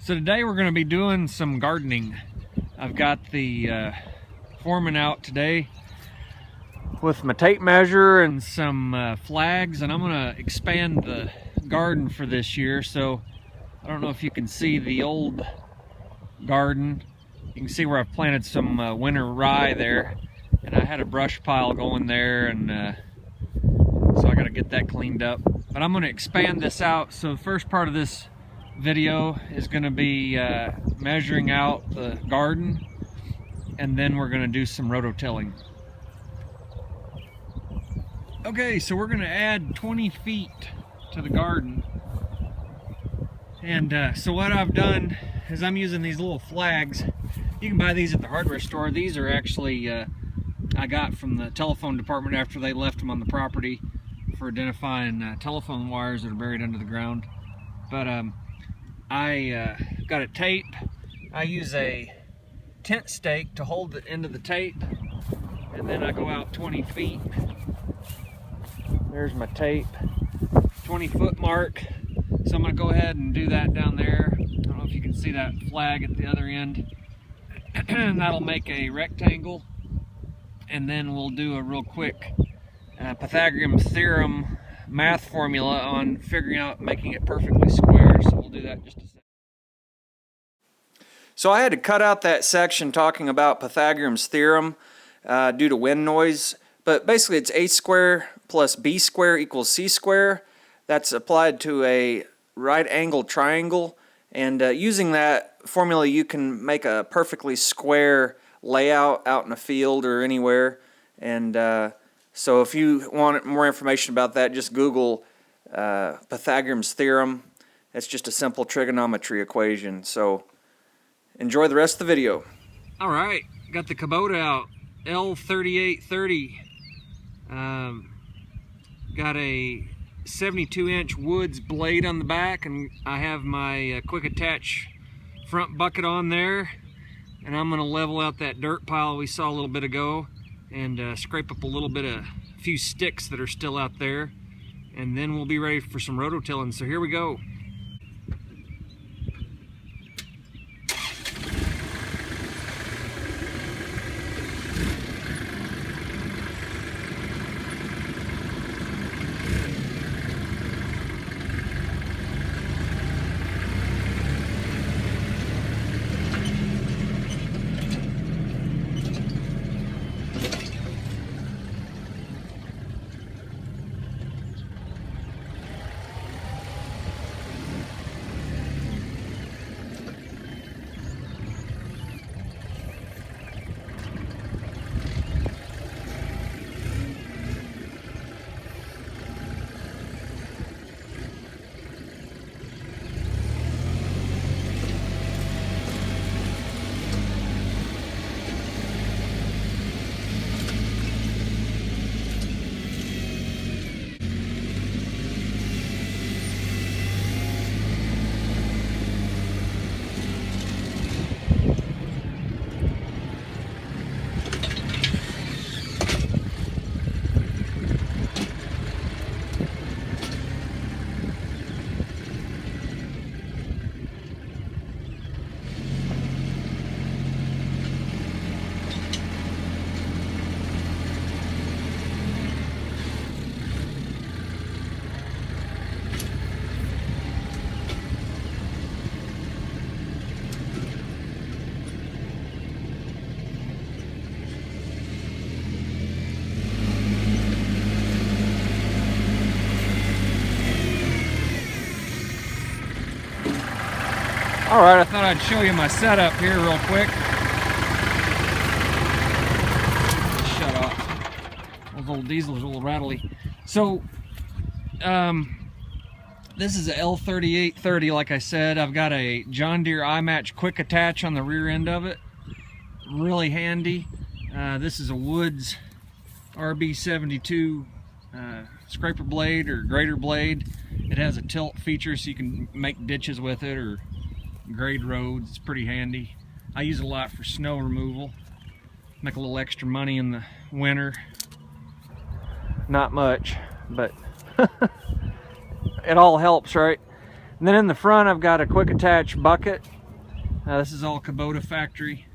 So today we're going to be doing some gardening. I've got the foreman out today with my tape measure and some flags, and I'm going to expand the garden for this year. So I don't know if you can see the old garden. You can see where I've planted some winter rye there, and I had a brush pile going there, and so I got to get that cleaned up. But I'm going to expand this out. So the first part of this video is going to be measuring out the garden, and then we're going to do some rototilling. Okay, so we're going to add 20 feet to the garden, and so what I've done is I'm using these little flags. You can buy these at the hardware store. These are actually I got from the telephone department after they left them on the property for identifying telephone wires that are buried under the ground. But I got a tape. I use a tent stake to hold the end of the tape, and then I go out 20 feet. There's my tape, 20-foot mark. So I'm going to go ahead and do that down there. I don't know if you can see that flag at the other end. And that'll make a rectangle, and then we'll do a real quick Pythagorean theorem math formula on figuring out making it perfectly square. So we'll do that in just a second. So I had to cut out that section talking about Pythagorean's theorem due to wind noise, but basically it's a square plus b square equals c square. That's applied to a right angled triangle, and using that formula you can make a perfectly square layout out in a field or anywhere. And so if you want more information about that, just Google Pythagorean's theorem. It's just a simple trigonometry equation. So enjoy the rest of the video. Alright, got the Kubota out, L3830. Got a 72-inch Woods blade on the back, and I have my quick attach front bucket on there, and I'm going to level out that dirt pile we saw a little bit ago and scrape up a few sticks that are still out there, and then we'll be ready for some rototilling. So here we go. Alright, I thought I'd show you my setup here real quick. Shut up. Those old diesels are a little rattly. So, this is a L3830, like I said. I've got a John Deere iMatch quick attach on the rear end of it. Really handy. This is a Woods RB72 scraper blade or grader blade. It has a tilt feature so you can make ditches with it or grade roads. It's pretty handy. I use it a lot for snow removal. Make a little extra money in the winter. Not much, but it all helps, right? And then in the front I've got a quick attach bucket This is all Kubota factory.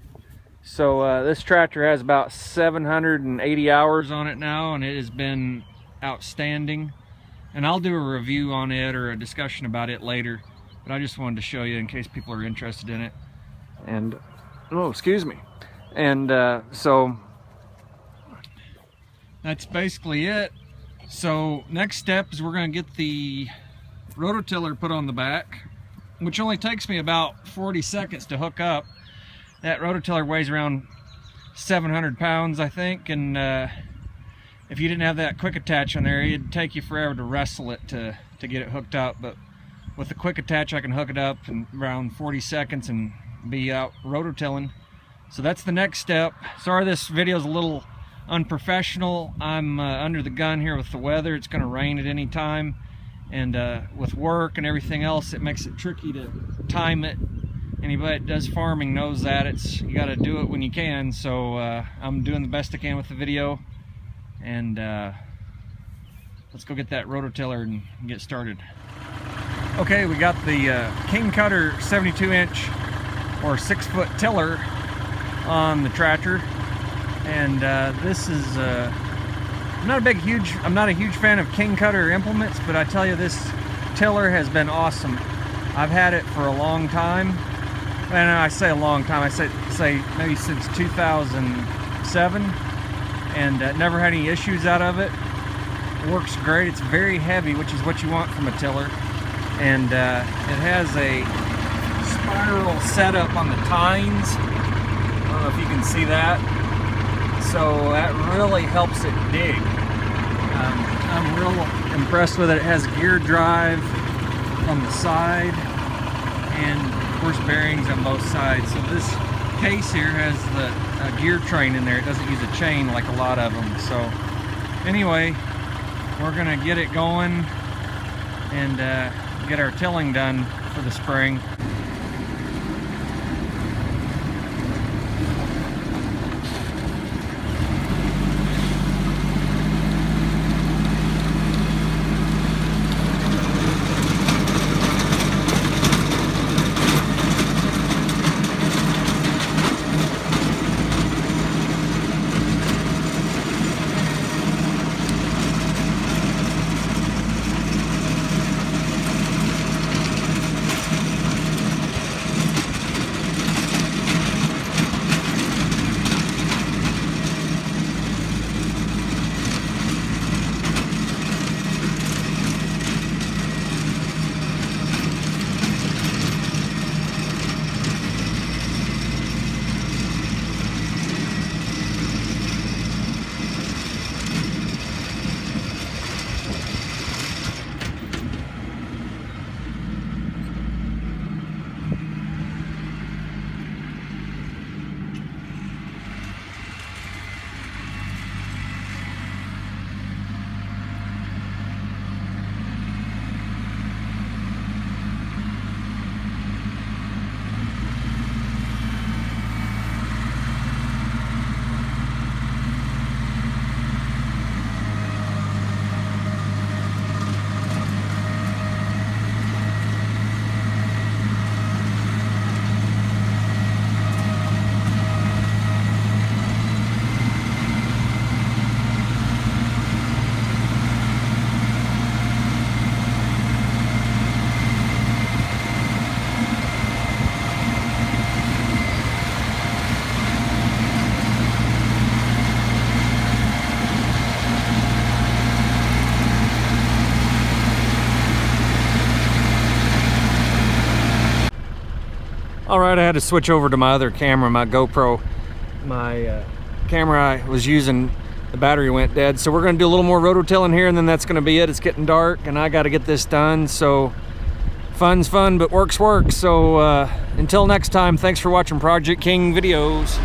So this tractor has about 780 hours on it now, and it has been outstanding. And I'll do a review on it or a discussion about it later, but I just wanted to show you in case people are interested in it. And oh, excuse me. And so that's basically it. So next step is we're going to get the rototiller put on the back, which only takes me about 40 seconds to hook up. That rototiller weighs around 700 pounds, I think, and if you didn't have that quick attach on there, it'd take you forever to wrestle it to get it hooked up. But with the quick attach, I can hook it up in around 40 seconds and be out rototilling. So that's the next step. Sorry this video is a little unprofessional. I'm under the gun here with the weather. It's going to rain at any time, and with work and everything else, it makes it tricky to time it. Anybody that does farming knows that you got to do it when you can. So I'm doing the best I can with the video, and let's go get that rototiller and get started. Okay, we got the King Kutter 72-inch or 6-foot tiller on the tractor, and this is I'm not a huge fan of King Kutter implements, but I tell you, this tiller has been awesome. I've had it for a long time, and I say a long time, I say maybe since 2007, and never had any issues out of it. It works great. It's very heavy, which is what you want from a tiller, and it has a spiral setup on the tines. I don't know if you can see that. So that really helps it dig. I'm real impressed with it. It has gear drive on the side and of course bearings on both sides. So this case here has the gear train in there. It doesn't use a chain like a lot of them. So anyway, we're gonna get it going and get our tilling done for the spring. All right, I had to switch over to my other camera, my GoPro. My camera I was using, the battery went dead. So we're gonna do a little more rototilling here, and then that's gonna be it. It's getting dark and I gotta get this done. So fun's fun, but work's work. So until next time, thanks for watching Project King videos.